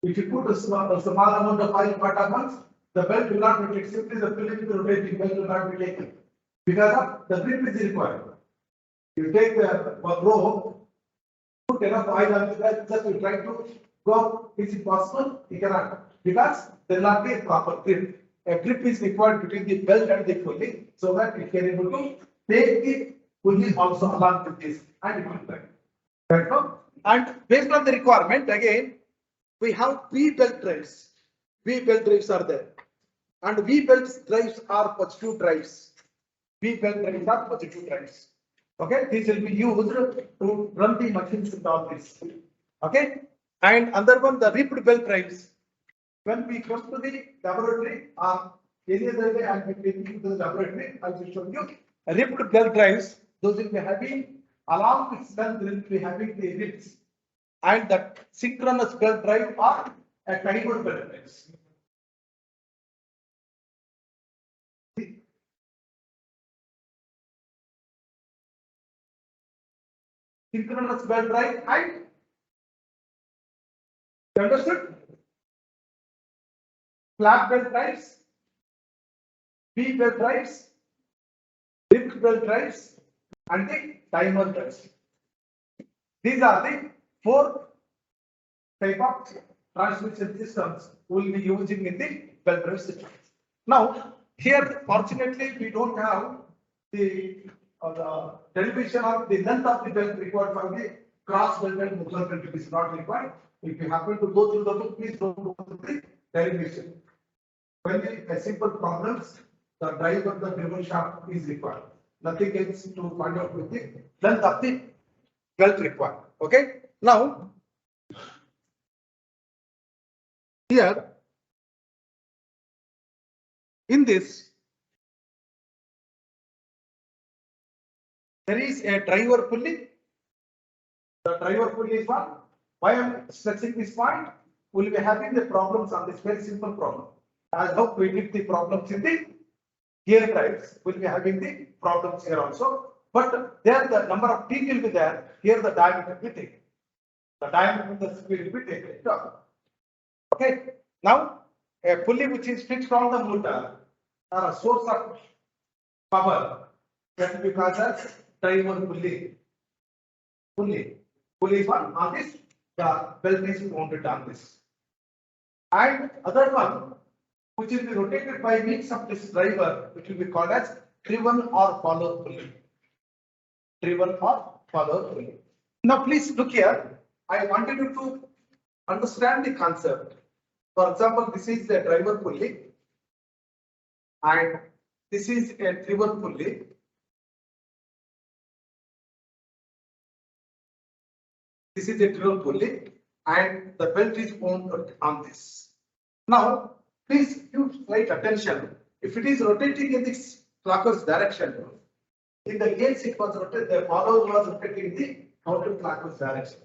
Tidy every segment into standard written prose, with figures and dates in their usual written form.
If you put a small amount of oil, what happens? The belt will not be taken. Simply the filling the rotating belt will not be taken because of the grip is required. You take the rope, put enough oil on the belt, just you try to go. Is it possible? You cannot because there will not be a proper grip. A grip is required between the belt and the pulley so that it can able to take the pulley also along with this and it will turn. Right now, and based on the requirement again, we have V belt drives. V belt drives are there, and V belt drives are positive drives. V belt drives are positive drives. Okay, these will be used to run the machines with all this. Okay, and another one, the ripped belt drives. When we come to the laboratory, any other day I will be taking you to the laboratory. I will show you ripped belt drives. Those will be having along with belt will be having the ribs, and that synchronous belt drive or a timer belt drives. Synchronous belt drive and you understood? Flap belt drives, V belt drives, ripped belt drives, and the timer drives. These are the 4 type of transmission systems we will be using in the belt drive system. Now, here fortunately we don't have the derivation of the length of the belt required for the cross belt and muffler belt. It is not required. If you happen to go through the book, please don't go through the derivation. When a simple problems, the drive of the driven shaft is required. Nothing else to find out with the length of the belt required. Okay. Now, here in this, there is a driver pulley. The driver pulley is one. Why I am stressing this point? We will be having the problems on this very simple problem. As how we did the problems in the gear drives, we will be having the problems here also. But there the number of teeth will be there. Here the diameter will be taken. The diameter of the sphere will be taken. Okay. Now a pulley which is fixed on the motor or a source of power that will be called as driver pulley. Pulley is one on this. The belt is mounted on this. And other one which will be rotated by means of this driver, which will be called as driven or follower pulley. Driven or follower pulley. Now please look here. I wanted you to understand the concept. For example, this is the driver pulley and this is a driven pulley. This is a driven pulley and the belt is mounted on this. Now, please give slight attention. If it is rotating in this clockwise direction, in the case it was rotated, the follower was rotating in the counterclockwise direction.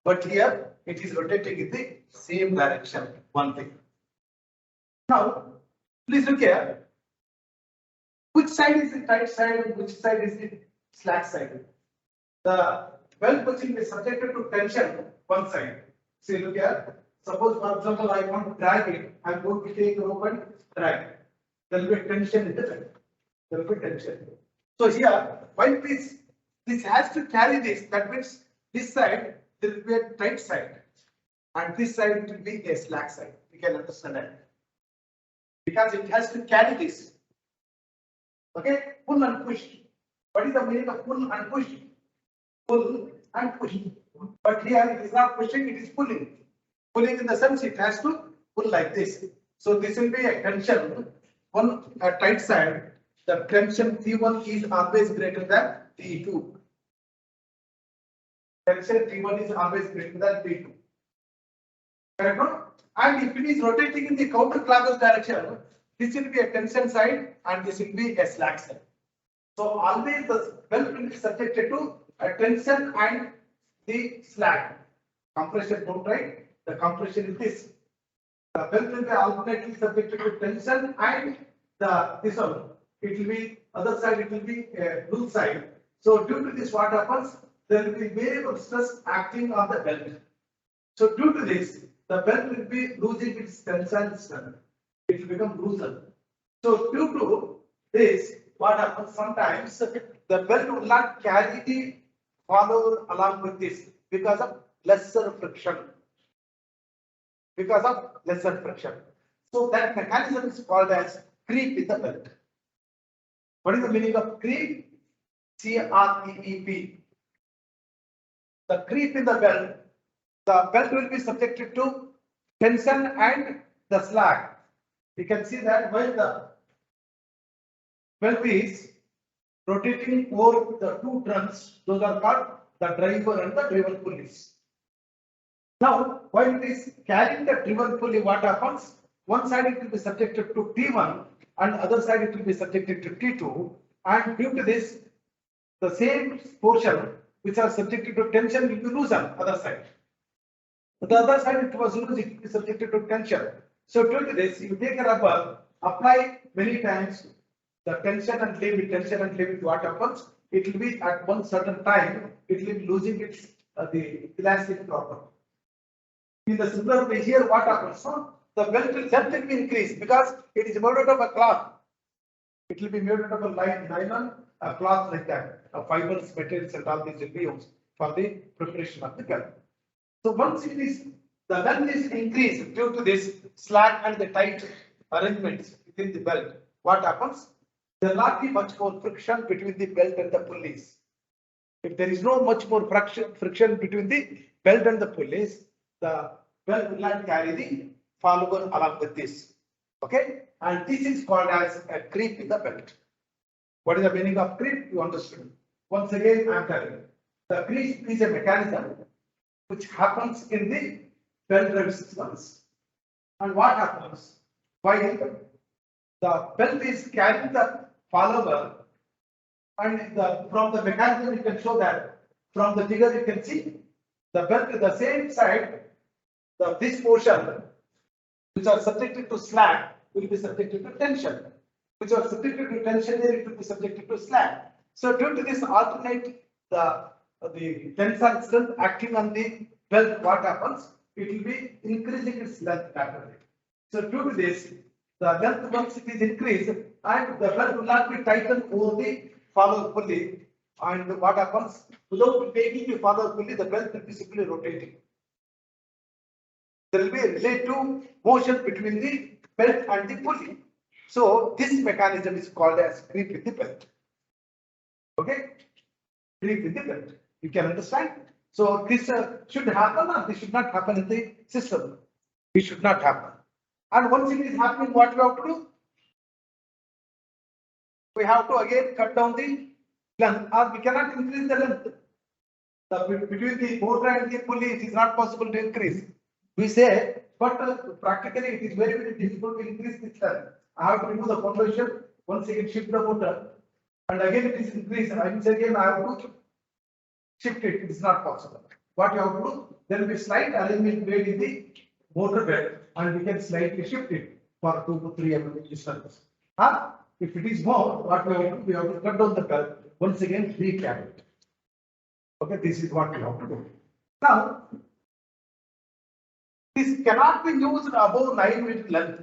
But here it is rotating in the same direction. One thing. Now, please look here. Which side is the tight side and which side is the slack side? The belt pushing is subjected to tension one side. See, look here. Suppose, for example, I want to drag it. I am going to take the rope and drag. There will be tension in the belt. There will be tension. So here, while this has to carry this, that means this side there will be a tight side, and this side it will be a slack side. We can understand that because it has to carry this. Okay, pull and push. What is the meaning of pull and push? Pull and push. But here it is not pushing; it is pulling. Pulling in the sense it has to pull like this. So this will be a tension. A tight side. The tension T1 is always greater than T2. Tension T1 is always greater than T2. Correct, no? And if it is rotating in the counterclockwise direction, this will be a tension side and this will be a slack side. So always the belt will be subjected to a tension and the slack. Compression don't right? The compression is this. The belt will be alternately subjected to tension and this one. It will be other side, it will be a loose side. So due to this, what happens? There will be variable stress acting on the belt. So due to this, the belt will be losing its tensile strength. It will become looser. So due to this, what happens sometimes the belt will not carry the follower along with this because of lesser friction. Because of lesser friction. So that mechanism is called as creep in the belt. What is the meaning of creep? CREEP. The creep in the belt will be subjected to tension and the slack. You can see that when the belt is rotating over the two drums, those are called the driver and the driver pulleys. Now, while it is carrying the driver pulley, what happens? One side it will be subjected to T1 and other side it will be subjected to T2, and due to this, the same portion which are subjected to tension will be loosened other side. The other side it was loose, it will be subjected to tension. So due to this, you take a rubber, apply many times the tension and leave it, what happens? It will be at one certain time, it will be losing its the elastic property. In the similar way here, what happens? So the belt will be increased because it is made out of a cloth. It will be made out of a nylon, a cloth like that. Fibers, materials, and all these will be used for the preparation of the belt. So once it is, the length is increased due to this slack and the tight arrangements within the belt. What happens? There will not be much more friction between the belt and the pulleys. If there is no much more friction between the belt and the pulleys, the belt will not carry the follower along with this. Okay, and this is called as a creep in the belt. What is the meaning of creep? You understood. Once again, I am telling you. The creep is a mechanism which happens in the belt drive systems. And what happens? While the belt is carrying the follower, and from the mechanism you can show that. From the figure you can see the belt to the same side, this portion which are subjected to slack will be subjected to tension. Which are subjected to tension, there it will be subjected to slack. So due to this alternate the tensile strength acting on the belt, what happens? It will be increasing its length rapidly. So due to this, the length once it is increased and the belt will not be tightened over the follower pulley. And what happens? Without taking the follower pulley, the belt will be simply rotating. There will be a relative motion between the belt and the pulley. So this mechanism is called as creep in the belt. Okay, creep in the belt. You can understand. So this should happen or this should not happen in the system. It should not happen. And once it is happening, what we have to do? We have to again cut down the length, or we cannot increase the length. Between the motor and the pulley, it is not possible to increase. We say, but practically it is very, very difficult to increase this length. I have to remove the foundation, once again shift the motor, and again it is increased. And again I have to shift it. It is not possible. What you have to do? There will be slight arrangement made in the motor belt, and we can slightly shift it for 2 to 3 mm distance. If it is more, what we have to do? We have to cut down the belt. Once again, recap it. Okay, this is what we have to do. Now, this cannot be used above 9 meter length.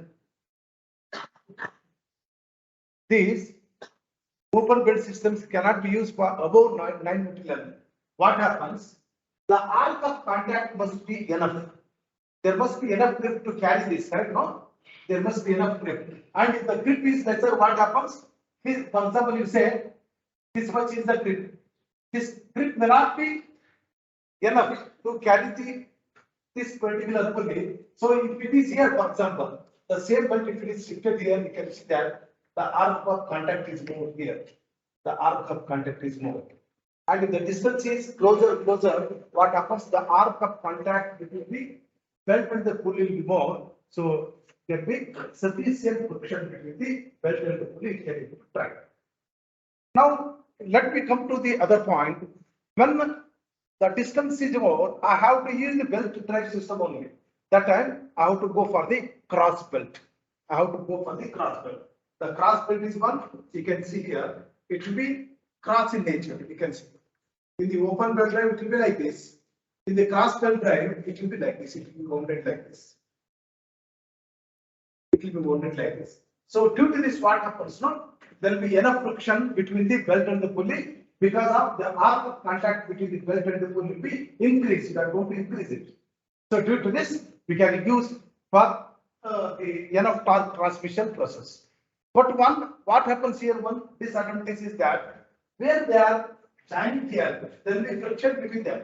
These open belt systems cannot be used for above 9 meter length. What happens? The arc of contact must be enough. There must be enough grip to carry this, right? No? There must be enough grip. And if the grip is lesser, what happens? For example, you say this much is the grip. This grip may not be enough to carry this particular pulley. So if it is here, for example, the same belt, if it is shifted here, you can see that the arc of contact is more here. The arc of contact is more. And if the distance is closer, what happens? The arc of contact between the belt and the pulley will be more. So there will be sufficient friction between the belt and the pulley to able to track. Now let me come to the other point. When the distance is more, I have to use the belt drive system only. That time I have to go for the cross belt. I have to go for the cross belt. The cross belt is one. You can see here. It will be cross in nature. You can see. In the open belt drive, it will be like this. In the cross belt drive, it will be like this. It will be mounted like this. It will be mounted like this. So due to this, what happens? No, there will be enough friction between the belt and the pulley because of the arc of contact between the belt and the pulley will be increased. You are going to increase it. So due to this, we can use for enough torque transmission process. But what happens here? One disadvantage is that where they are joined here, there will be friction between them.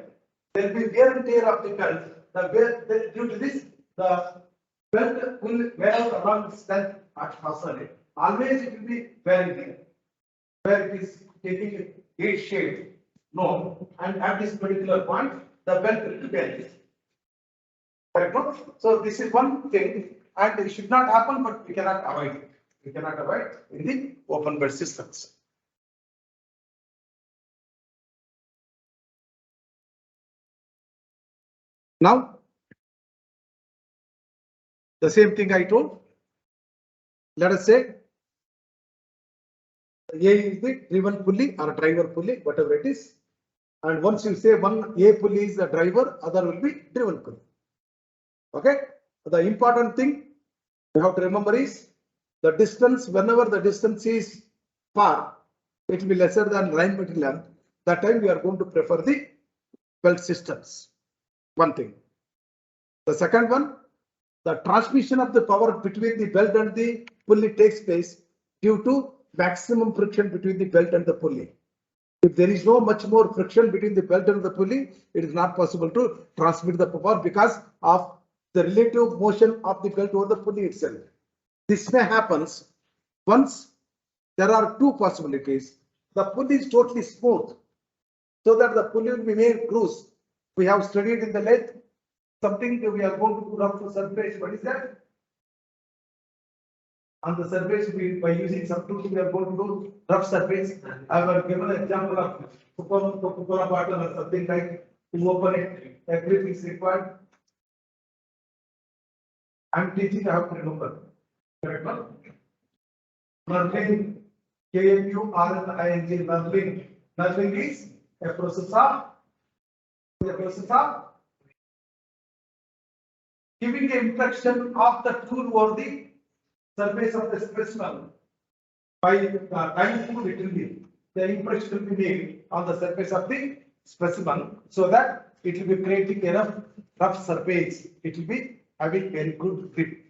There will be wear and tear of the belt. Due to this, the belt will wear out along its length at person. Always it will be wearing here, where it is taking a shape. No, and at this particular point, the belt will be bent. Correct? No? So this is one thing, and it should not happen, but we cannot avoid it. We cannot avoid in the open belt systems. Now, the same thing I told. Let us say A is the driven pulley or driver pulley, whatever it is. And once you say one A pulley is the driver, other will be driven pulley. Okay. The important thing you have to remember is the distance. Whenever the distance is far, it will be lesser than line meter length. That time we are going to prefer the belt systems. One thing. The second one, the transmission of the power between the belt and the pulley takes place due to maximum friction between the belt and the pulley. If there is no much more friction between the belt and the pulley, it is not possible to transmit the power because of the relative motion of the belt over the pulley itself. This may happen once there are two possibilities. The pulley is totally smooth, so that the pulley will be made loose. We have studied in the lathe something we are going to put up to surface. What is that? On the surface, by using some tools, we are going to do rough surface. I have given an example of Coca-Cola bottle or something like to open it. Everything is required. I'm teaching how to remember. Correct? Knurling, K-N-U-R-L-I-N-G, knurling. Knurling is a process of giving the impression of the tool over the surface of the specimen. By the time tool, it will be the impression will be made on the surface of the specimen, so that it will be creating enough rough surface. It will be having very good grip.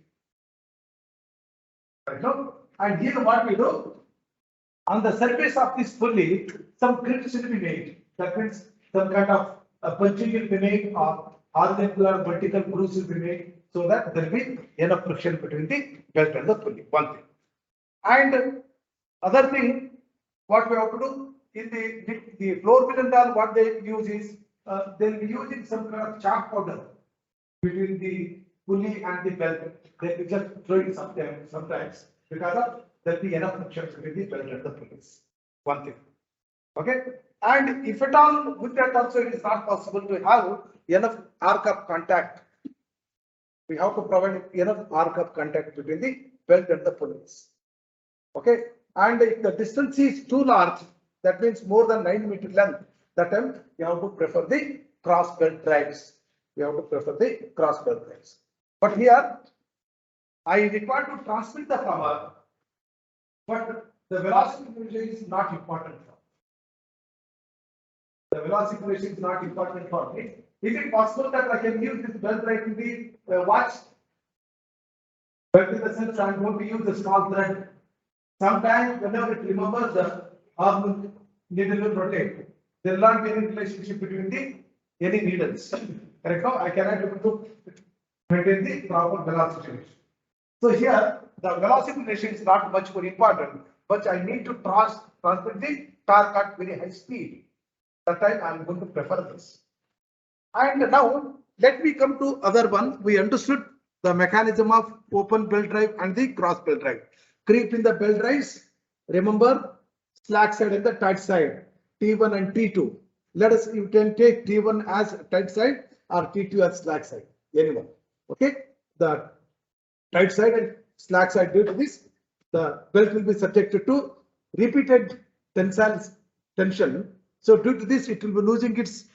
Right now, and here what we do on the surface of this pulley, some grits will be made. That means some kind of a punching will be made, or horizontal or vertical grooves will be made, so that there will be enough friction between the belt and the pulley. One thing. And other thing, what we have to do in the floor mill and all, what they use is they will be using some kind of chalk powder between the pulley and the belt. They will just throw it sometimes because of there will be enough friction between the belt and the pulleys. One thing. Okay. And if at all with that also it is not possible to have enough arc of contact, we have to provide enough arc of contact between the belt and the pulleys. Okay. And if the distance is too large, that means more than 9 meter length, that time you have to prefer the cross belt drives. We have to prefer the cross belt drives. But here I require to transmit the power, but the velocity ratio is not important for me. The velocity ratio is not important for me. Is it possible that I can use this belt drive in the watch? But in the sense I am going to use the small thread. Sometimes whenever it remembers the arm needle will rotate, there will not be any relationship between any needles. Correct? Now I cannot be able to maintain the proper velocity ratio. So here the velocity ratio is not much more important, but I need to transmit the torque at very high speed. That time I am going to prefer this. And now let me come to other one. We understood the mechanism of open belt drive and the cross belt drive. Creep in the belt drives. Remember slack side and the tight side, T1 and T2. Let us, you can take T1 as tight side or T2 as slack side. Anyone. Okay. The tight side and slack side, due to this, the belt will be subjected to repeated tensile tension. So due to this, it will be losing its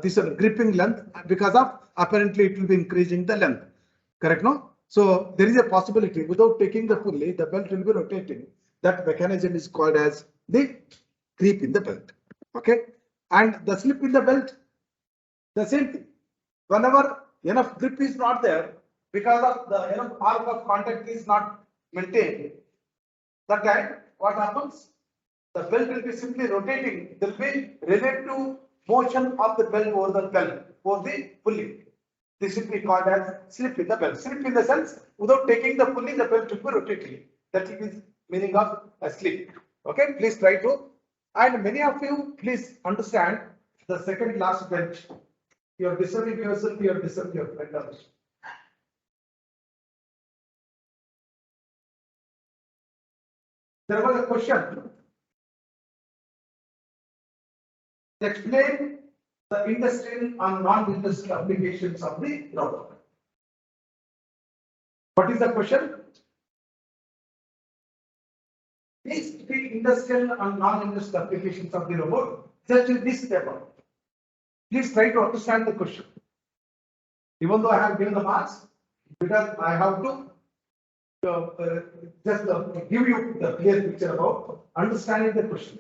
this gripping length, because of apparently it will be increasing the length. Correct, no? So there is a possibility without taking the pulley, the belt will be rotating. That mechanism is called as the creep in the belt. Okay, and the slip in the belt, the same thing. Whenever enough grip is not there, because of the enough arc of contact is not maintained, that time what happens? The belt will be simply rotating. There will be relative motion of the belt over the belt, over the pulley. This will be called as slip in the belt. Slip in the sense, without taking the pulley, the belt will be rotating. That is meaning of a slip. Okay, please try to. And many of you, please understand the second last bench. You are disturbing yourself, you are disturbing your friend also. There was a question. Explain the industrial and non-industrial applications of the robot. What is the question? These three industrial and non-industrial applications of the robot, just in this table. Please try to understand the question. Even though I have given the marks, because I have to just give you the clear picture about understanding the question.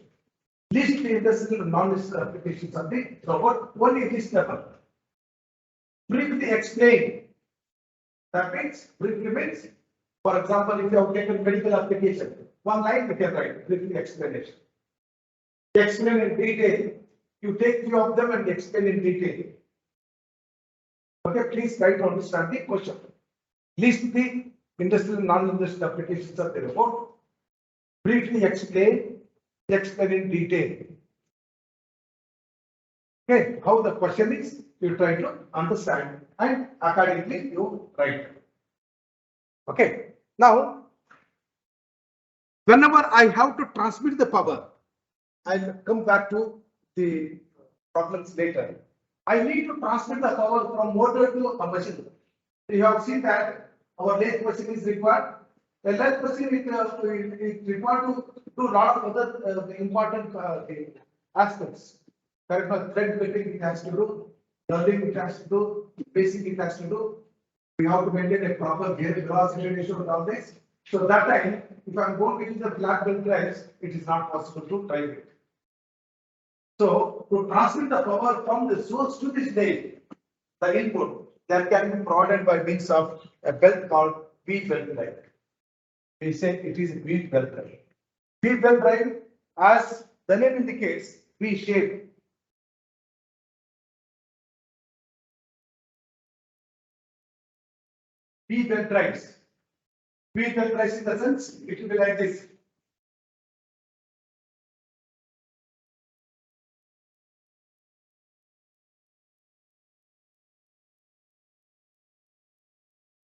List the industrial and non-industrial applications of the robot, only this level. Briefly explain. That means, briefly means, for example, if you have taken medical application, one line we can write, briefly explanation. Explain in detail. You take few of them and explain in detail. Okay, please try to understand the question. List the industrial and non-industrial applications of the robot. Briefly explain in detail. Okay, how the question is, you try to understand and accordingly you write. Okay, now whenever I have to transmit the power, I'll come back to the problems later. I need to transmit the power from motor to a machine. You have seen that our lathe machine is required. A lathe machine is required to do a lot of other important aspects. Correct? Thread cutting it has to do, knurling it has to do, pacing it has to do. We have to maintain a proper gear velocity ratio and all this. So that time, if I am going to use the flat belt drives, it is not possible to drive it. So to transmit the power from the source to this lathe, the input that can be provided by means of a belt called wheel belt drive. We say it is wheel belt drive. Wheel belt drive, as the name indicates, V shape. Wheel belt drives. Wheel belt drives in the sense it will be like this.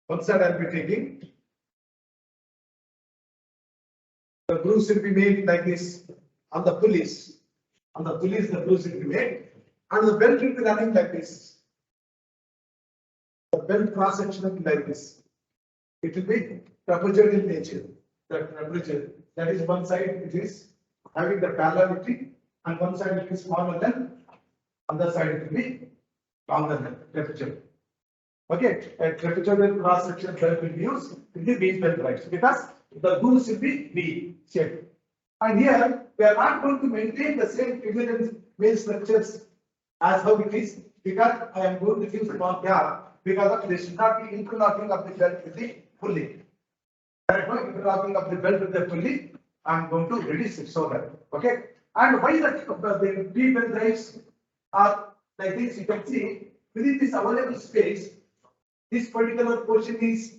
One side I will be taking. The grooves will be made like this on the pulleys. On the pulleys, the grooves will be made, and the belt will be running like this. The belt cross section will be like this. It will be trapezoidal in nature. That is one side, it is having the parallelity, and one side it is smaller than, other side it will be longer than trapezoidal. Okay, a trapezoidal cross section belt will be used in the wheel belt drives because the grooves will be V shaped. And here we are not going to maintain the same equivalent wheel structures as how it is, because I am going to use small gap because of this should not be interlocking of the belt with the pulley. Therefore, interlocking of the belt with the pulley, I am going to reduce it so that. Okay, and why the wheel belt drives are like this? You can see within this available space, this particular portion is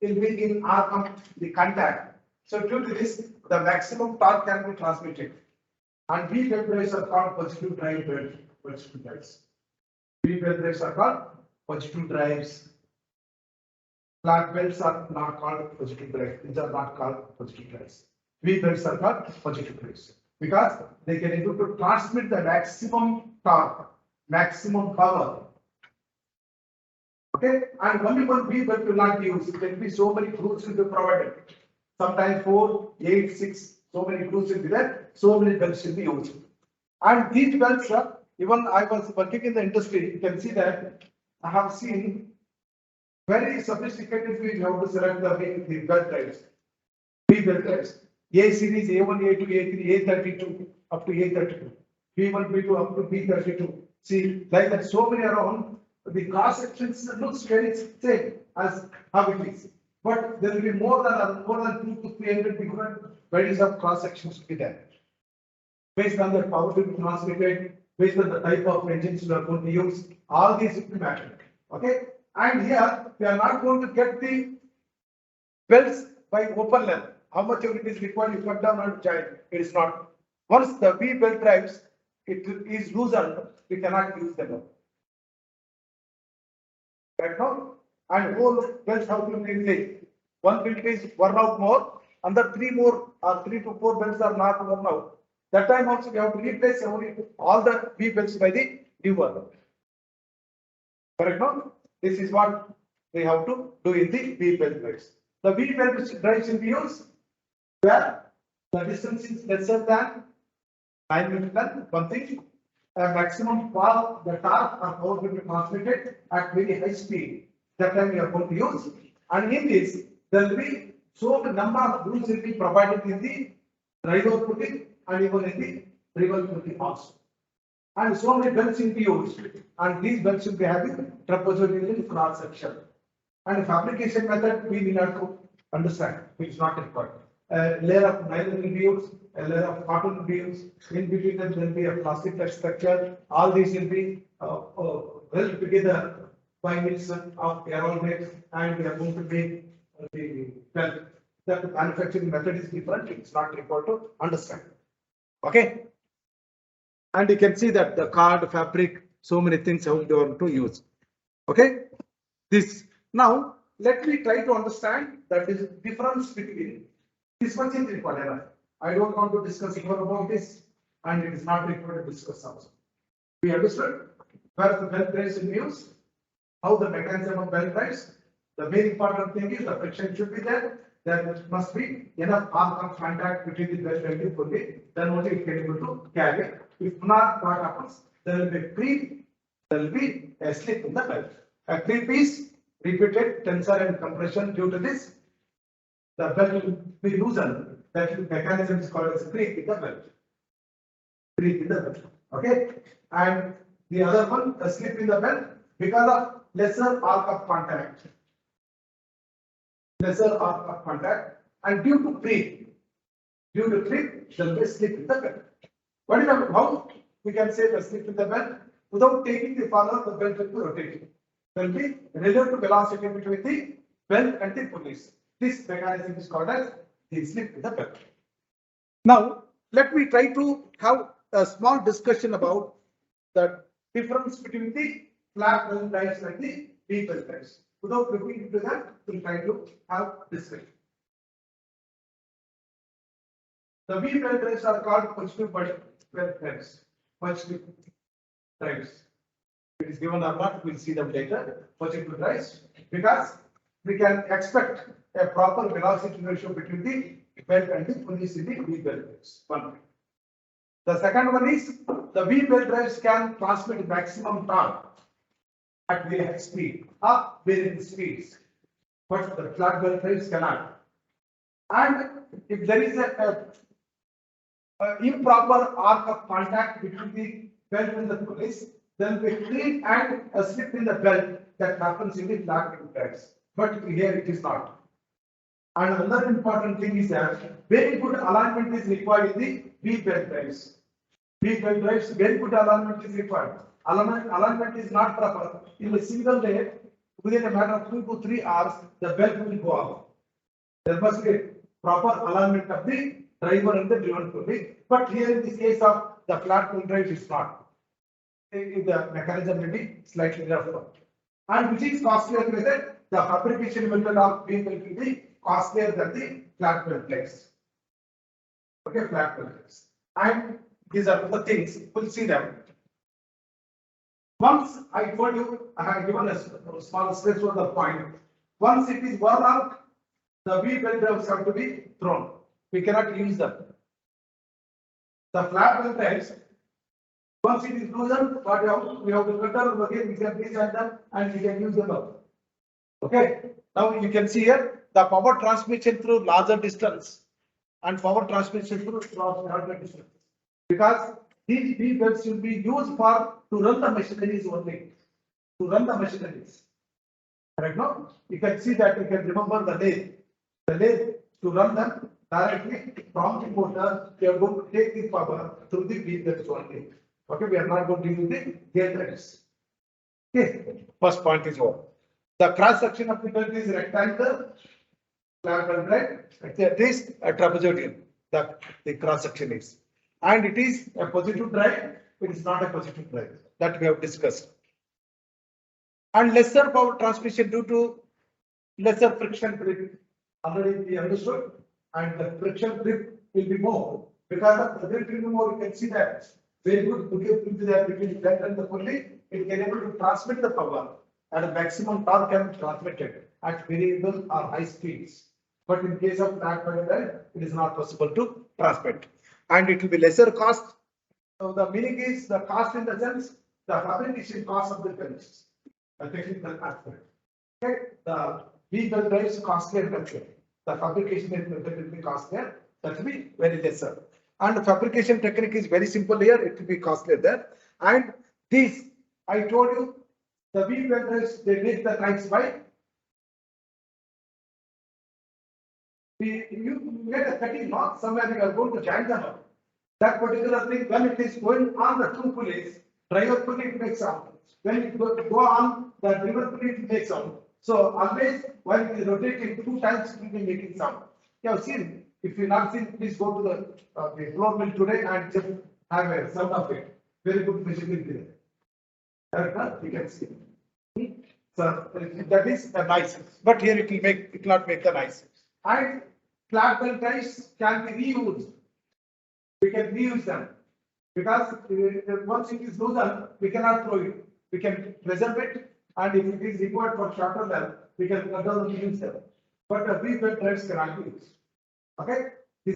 will be in arc of the contact. So due to this, the maximum torque can be transmitted. And wheel belt drives are called positive drive belt. Positive drives. Wheel belt drives are called positive drives. Flat belts are not called positive drives. These are not called positive drives. Wheel belts are called positive drives because they can able to transmit the maximum torque, maximum power. Okay, and only one wheel belt will not be used. There will be so many grooves will be provided. Sometimes 4, 8, 6, so many grooves will be there. So many belts will be used. And these belts Even I was working in the industry, you can see that I have seen very sophisticated field how to select the belt drives. B belt drives. A series, A1, A2, A3, A32, up to A32. B1, B2, up to B32. See, like that, so many around, the cross sections looks very same as how it is. But there will be more than 2 to 300 different varieties of cross sections to be there. Based on the power to be transmitted, based on the type of engines you are going to use, all these will be mattered. Okay, and here we are not going to get the belts by open level. How much of it is required, you cut down and join. It is not. Once the V belt drives, it is loosened, we cannot use them. Right now, and whole belts have to be replaced. One belt is worn out more, another 3 more or 3 to 4 belts are not worn out. That time also we have to replace all the V belts by the new one. Correct now? This is what we have to do in the V belt drives. The V belt drives will be used where the distance is lesser than 9 Newton, one thing. A maximum power, the torque or power will be transmitted at very high speed. That time we are going to use. And in this, there will be so the number of rules will be provided in the drive outputting and even in the river outputting also. And so many belts will be used. And these belts will be having trapezoidal in cross section. And fabrication method we need not to understand, which is not required. A layer of nylon will be used, a layer of cotton will be used. In between them, there will be a plastic type structure. All these will be held together by means of aerogate, and we are going to make the belt. That manufacturing method is different. It's not required to understand. Okay. And you can see that the card, fabric, so many things how you want to use. Okay. This now let me try to understand that is difference between this much is required. I don't want to discuss more about this, and it is not required to discuss also. We understood where the belt drives in use, how the mechanism of belt drives. The very important thing is the friction should be there. There must be enough arc of contact between the belt and the pulley. Then only it can be able to carry. If not, what happens? There will be a creep. There will be a slip in the belt. A creep is repeated tensor and compression. Due to this, the belt will be loosened. That mechanism is called as a creep in the belt. Creep in the belt. Okay. And the other one, a slip in the belt, because of lesser arc of contact. Lesser arc of contact, and due to creep, there will be a slip in the belt. What is how we can say the slip in the belt? Without taking the follower, the belt will be rotating. There will be relative velocity between the belt and the pulleys. This mechanism is called as the slip in the belt. Now, let me try to have a small discussion about the difference between the flat belt drives and the V belt drives. Without looking into that, we'll try to have discussion. The V belt drives are called positive belt drives. Positive drives. It is given or not, we'll see them later. Positive drives, because we can expect a proper velocity ratio between the belt and the pulleys in the V belt drives. One. The second one is the V belt drives can transmit maximum torque at very high speed, up varying speeds, but the flat belt drives cannot. And if there is a improper arc of contact between the belt and the pulleys, then we creep and a slip in the belt that happens in the flat belt drives. But here it is not. And another important thing is that very good alignment is required in the V belt drives. V belt drives, very good alignment is required. Alignment is not proper. In a single day, within a matter of 2 to 3 hours, the belt will go off. There must be proper alignment of the driver and the driven pulley. But here in this case of the flat belt drive, it's not. The mechanism will be slightly rougher. And which is costlier method? The fabrication method of V belt will be costlier than the flat belt drives. Okay, flat belt drives. And these are the things, we'll see them. Once I told you, I have given a small sketch on the point. Once it is worn out, the V belt drives have to be thrown. We cannot use them. The flat belt drives, Once it is loosened, what we have to cut down again, we can reach them and we can use them up. Okay. Now you can see here the power transmission through larger distance and power transmission through shorter distance. Because these B belts will be used for to run the machineries only. To run the machineries. Right now, you can see that you can remember the lathe. The lathe to run them directly from the motor, we are going to take the power through the B belts only. Okay, we are not going to use the gear threads. Okay, first point is over. The cross section of the belt is rectangle, right? It is a trapezoidal. The cross section is, and it is a positive drive. It is not a positive drive that we have discussed. And lesser power transmission due to lesser friction grip. Already we understood, and the friction grip will be more because of the grip will be more. You can see that very good grip will be there between that and the pulley. It can able to transmit the power at a maximum torque can be transmitted at variable or high speeds. But in case of flat belt, it is not possible to transmit, and it will be lesser cost. So the meaning is the cost in the sense the fabrication cost of the belts. The technical aspect. Okay, the B belt drive is costlier structure. The fabrication will be costlier. That will be very lesser. And the fabrication technique is very simple here. It will be costlier there. And these, I told you, the B belt drives they make the knives by. You get a cutting mark somewhere. You are going to join them up. That particular thing when it is going on the two pulleys, driver pulley makes sound. When it go on the driver pulley makes sound. So always while it is rotating 2 times it will be making sound. You have seen. If you not seen, please go to the floor mill today and just have a sound of it. Very good machinery there. Correct? You can see. So that is the nice. But here it will not make the nice. And flat belt drives can be reused. We can reuse them because once it is loosened, we cannot throw it. We can preserve it, and if it is required for shorter length, we can cut down and use them. But the B belt drives cannot be used. Okay.